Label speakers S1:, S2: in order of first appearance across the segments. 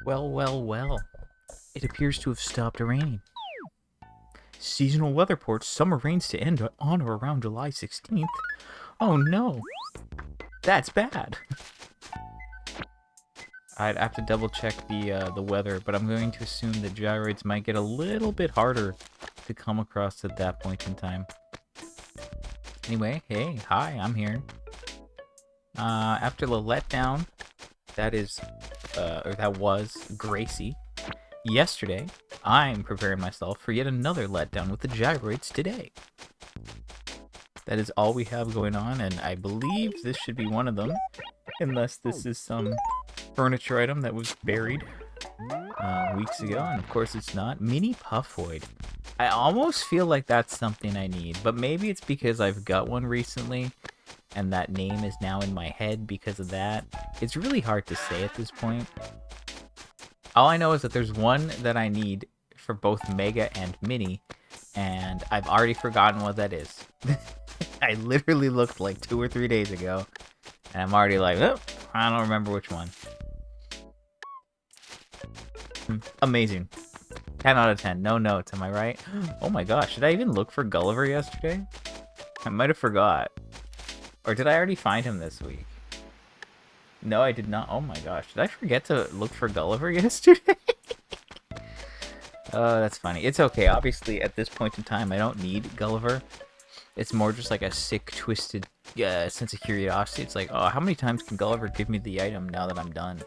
S1: Well, well, well. It appears to have stopped raining. Seasonal weather reports summer rains to end on or around July 16th. Oh no. That's bad. I'd have to double check the weather, but I'm going to assume that gyroids might get a little bit harder to come across at that point in time. Anyway, hey, hi, I'm here. After the letdown, that was Gracie. Yesterday, I'm preparing myself for yet another letdown with the gyroids today. That is all we have going on, and I believe this should be one of them, unless this is some furniture item that was buried weeks ago, and of course it's not. Mini Puffoid. I almost feel like that's something I need, but maybe it's because I've got one recently, and that name is now in my head because of that. It's really hard to say at this point. All I know is that there's one that I need for both Mega and Mini, and I've already forgotten what that is. I literally looked like 2 or 3 days ago, and I'm already like, oh, I don't remember which one. Amazing. 10 out of 10. No notes, am I right? Oh my gosh, did I even look for Gulliver yesterday? I might have forgot. Or did I already find him this week? No, I did not. Oh my gosh, did I forget to look for Gulliver yesterday? Oh, that's funny. It's okay. Obviously, at this point in time, I don't need Gulliver. It's more just like a sick, twisted sense of curiosity. It's like, oh, how many times can Gulliver give me the item now that I'm done?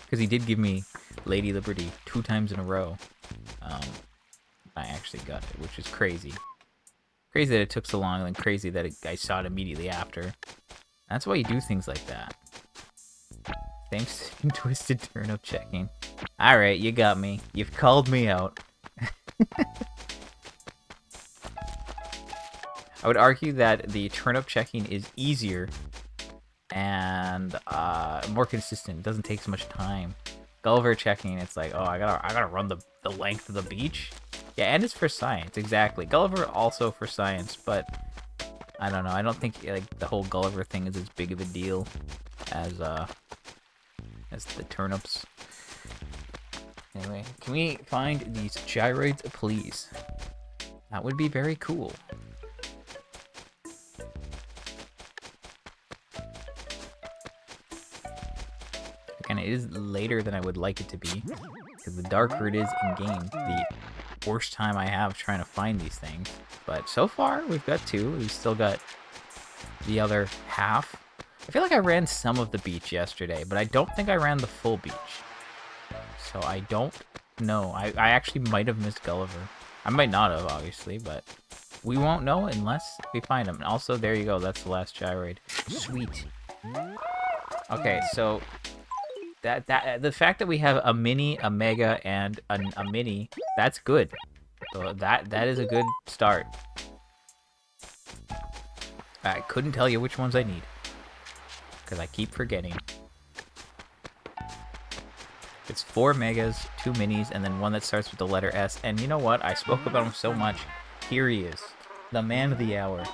S1: Because he did give me Lady Liberty 2 times in a row. I actually got it, which is crazy. Crazy that it took so long, and then crazy that I saw it immediately after. That's why you do things like that. Thanks to Twisted Turnip checking. Alright, you got me. You've called me out. I would argue that the turnip checking is easier and more consistent. It doesn't take so much time. Gulliver checking, it's like, oh, I gotta run the length of the beach. Yeah, and it's for science, exactly. Gulliver also for science, but I don't know. I don't think like the whole Gulliver thing is as big of a deal as the turnips. Anyway, can we find these gyroids, please? That would be very cool. Again, it is later than I would like it to be, because the darker it is in-game, the worst time I have trying to find these things. But so far, we've got 2. We've still got the other half. I feel like I ran some of the beach yesterday, but I don't think I ran the full beach. So I don't know. I actually might have missed Gulliver. I might not have, obviously, but we won't know unless we find him. And also, there you go. That's the last gyroid. Sweet. Okay, so the fact that we have a mini, a mega, and a mini, that's good. So that is a good start. I couldn't tell you which ones I need, because I keep forgetting. It's 4 megas, 2 minis, and then one that starts with the letter S. And you know what? I spoke about him so much. Here he is. The man of the hour.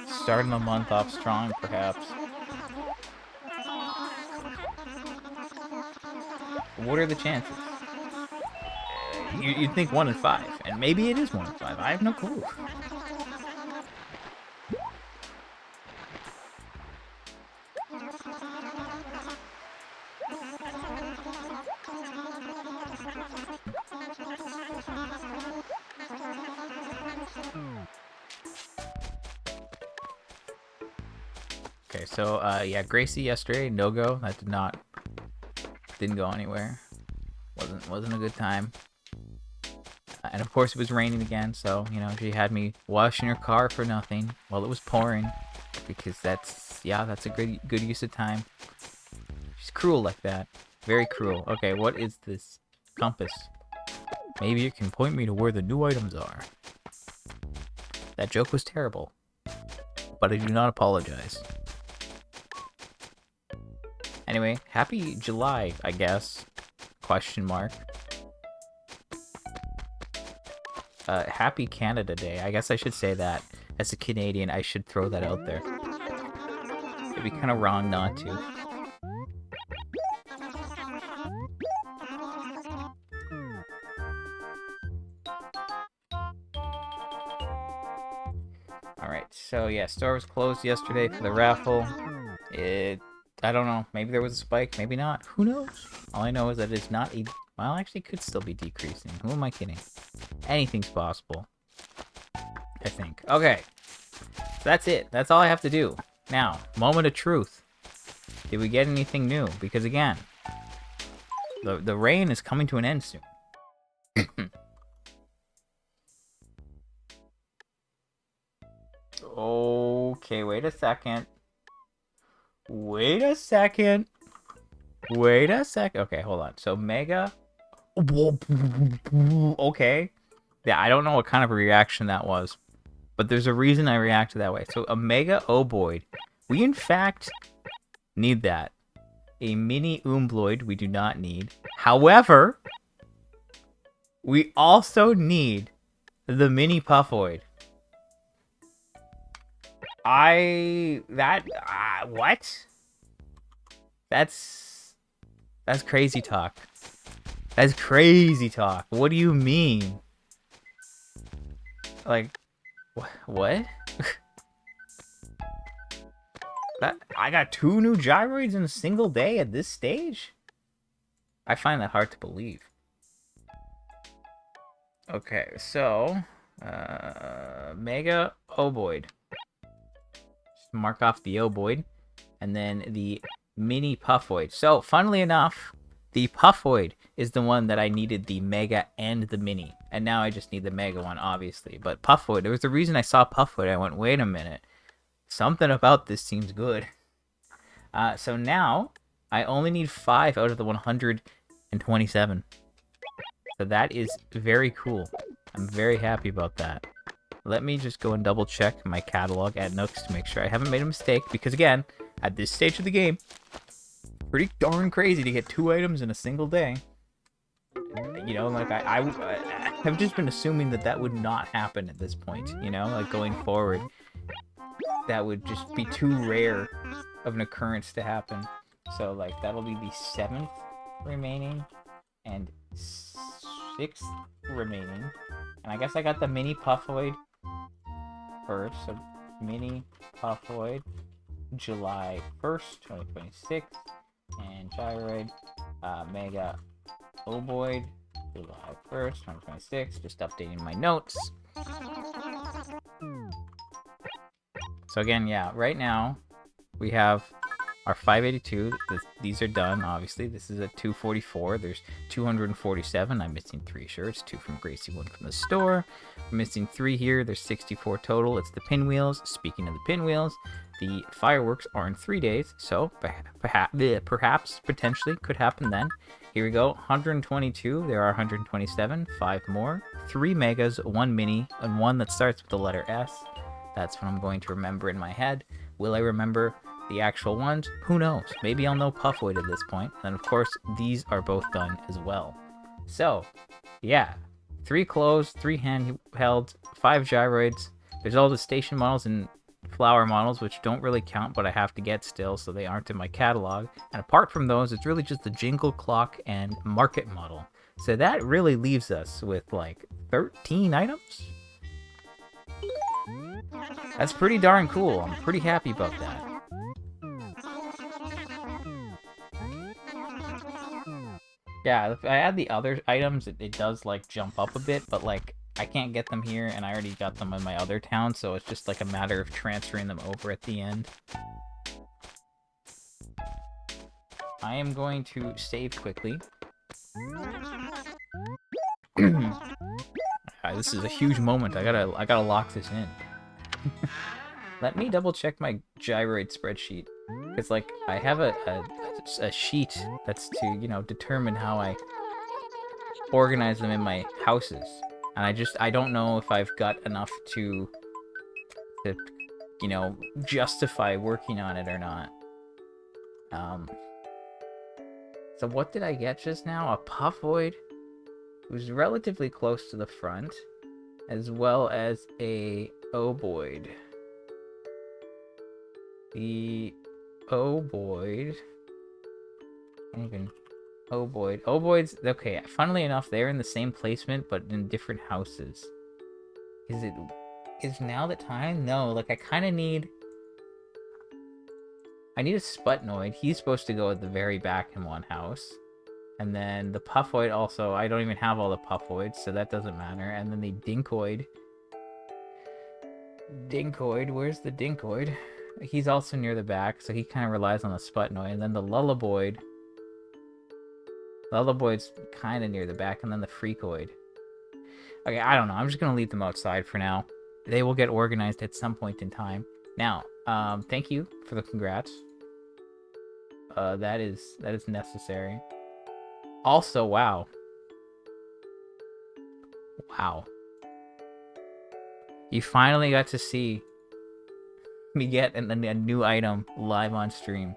S1: Starting the month off strong, perhaps. What are the chances? You'd think 1 in 5, and maybe it is 1 in 5. I have no clue. Okay, so yeah, Gracie yesterday, no go. That didn't go anywhere. Wasn't a good time. And of course it was raining again, so you know she had me washing her car for nothing while it was pouring, because that's a good use of time. She's cruel like that, very cruel. Okay, what is this compass? Maybe it can point me to where the new items are. That joke was terrible. But I do not apologize. Anyway, happy July, I guess. Question mark. Happy Canada Day. I guess I should say that. As a Canadian, I should throw that out there. It'd be kind of wrong not to. Alright, so yeah, store was closed yesterday for the raffle. I don't know, maybe there was a spike, maybe not. Who knows? All I know is that it's not a... Well, actually, it could still be decreasing. Who am I kidding? Anything's possible. I think. Okay. So that's it. That's all I have to do. Now, moment of truth. Did we get anything new? Because again, the rain is coming to an end soon. Okay, wait a second. Wait a second. Okay, hold on. So Mega. Okay. Yeah, I don't know what kind of a reaction that was, but there's a reason I reacted that way. So a Mega Oboid. We in fact need that. A mini Umbloid we do not need. However, we also need the mini Puffoid. What? That's crazy talk. That's crazy talk. What do you mean? Like, what? I got 2 new gyroids in a single day at this stage? I find that hard to believe. Okay, so, Mega Oboid. Just mark off the Oboid. And then the Mini Puffoid. So, funnily enough, the Puffoid is the one that I needed the Mega and the Mini. And now I just need the Mega one, obviously. But Puffoid, there was a reason I saw Puffoid. I went, wait a minute. Something about this seems good. So now, I only need 5 out of the 127. So that is very cool. I'm very happy about that. Let me just go and double check my catalog at Nooks to make sure I haven't made a mistake. Because again, at this stage of the game, pretty darn crazy to get 2 items in a single day. You know, like I've just been assuming that would not happen at this point. You know, like going forward, that would just be too rare of an occurrence to happen. So like that'll be the 7th remaining and 6th remaining. And I guess I got the mini Puffoid first. So mini Puffoid, July 1st, 2026. And gyroid, Mega Oboid, July 1st, 2026. Just updating my notes. So again, yeah, right now we have our 582. These are done, obviously. This is a 244. There's 247. I'm missing 3 shirts. 2 from Gracie, 1 from the store. We're missing 3 here. There's 64 total. It's the pinwheels. Speaking of the pinwheels, the fireworks are in 3 days, so perhaps, potentially, could happen then. Here we go, 122. There are 127. 5 more. 3 megas, 1 mini, and 1 that starts with the letter S. That's what I'm going to remember in my head. Will I remember the actual ones? Who knows? Maybe I'll know Puffoid at this point. And of course, these are both done as well. So, yeah. 3 closed, 3 handheld, 5 gyroids. There's all the station models and flower models, which don't really count, but I have to get still, so they aren't in my catalog. And apart from those, it's really just the Jingle Clock and Market model. So that really leaves us with like 13 items? That's pretty darn cool. I'm pretty happy about that. Yeah, if I add the other items, it does like jump up a bit, but like I can't get them here, and I already got them in my other town, so it's just like a matter of transferring them over at the end. I am going to save quickly. This is a huge moment. I gotta lock this in. Let me double check my gyroid spreadsheet. It's like I have a sheet that's to, you know, determine how I organize them in my houses. And I don't know if I've got enough to to, you know, justify working on it or not. So what did I get just now? A Puffoid, who's relatively close to the front, as well as a Ovoid. The Ovoid, can't even, Ovoids, okay, funnily enough, they're in the same placement, but in different houses. Is now the time? No, like, I need a Sputnoid. He's supposed to go at the very back in one house. And then the Puffoid also, I don't even have all the Puffoids, so that doesn't matter. And then the Dinkoid. Where's the Dinkoid? He's also near the back, so he kind of relies on the Sputnoid. And then the Lullaboid. Lullaboid's kind of near the back, and then the Freakoid. Okay, I don't know. I'm just going to leave them outside for now. They will get organized at some point in time. Now, thank you for the congrats. That is necessary. Also, wow. Wow. You finally got to see me get a new item live on stream.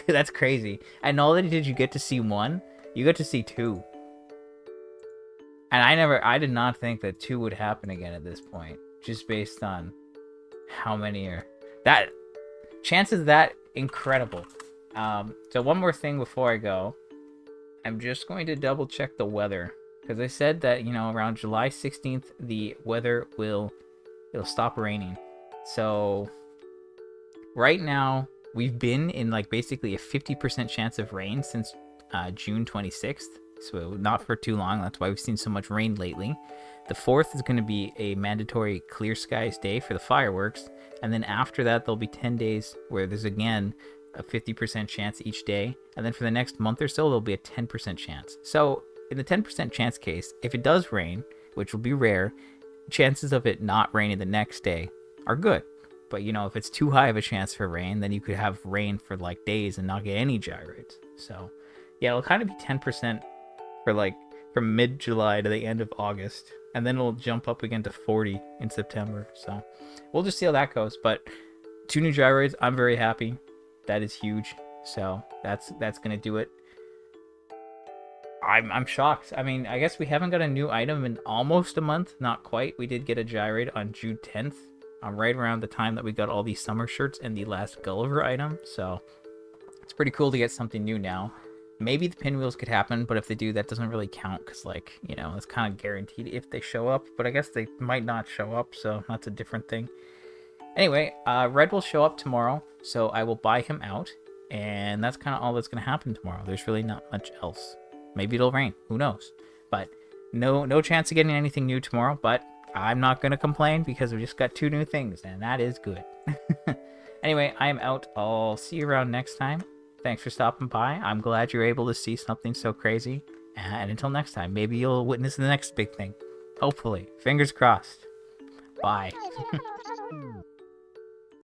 S1: That's crazy. And not only did you get to see one, you got to see two. And I did not think that two would happen again at this point, just based on how many are chances that incredible. So one more thing before I go, I'm just going to double check the weather, because I said that, you know, around July 16th the weather it'll stop raining. So right now we've been in like basically a 50% chance of rain since June 26th. So not for too long. That's why we've seen so much rain lately. The 4th is going to be a mandatory clear skies day for the fireworks. And then after that, there'll be 10 days where there's again a 50% chance each day. And then for the next month or so, there'll be a 10% chance. So in the 10% chance case, if it does rain, which will be rare, chances of it not raining the next day are good. But, you know, if it's too high of a chance for rain, then you could have rain for like days and not get any gyroids. So yeah, it'll kind of be 10% for like from mid-July to the end of August, and then it'll jump up again to 40 in September. So we'll just see how that goes. But 2 new gyroids, I'm very happy. That is huge. So that's gonna do it. I'm shocked. I mean, I guess we haven't got a new item in almost a month. Not quite. We did get a gyroid on June 10th, right around the time that we got all these summer shirts and the last Gulliver item. So it's pretty cool to get something new now. Maybe the pinwheels could happen, but if they do, that doesn't really count, because, like, you know, it's kind of guaranteed if they show up. But I guess they might not show up, so that's a different thing. Anyway, Red will show up tomorrow, so I will buy him out, and that's kind of all that's going to happen tomorrow. There's really not much else. Maybe it'll rain. Who knows? But no chance of getting anything new tomorrow, but I'm not going to complain because we just got 2 new things, and that is good. Anyway, I am out. I'll see you around next time. Thanks for stopping by. I'm glad you're able to see something so crazy. And until next time, maybe you'll witness the next big thing. Hopefully. Fingers crossed. Bye.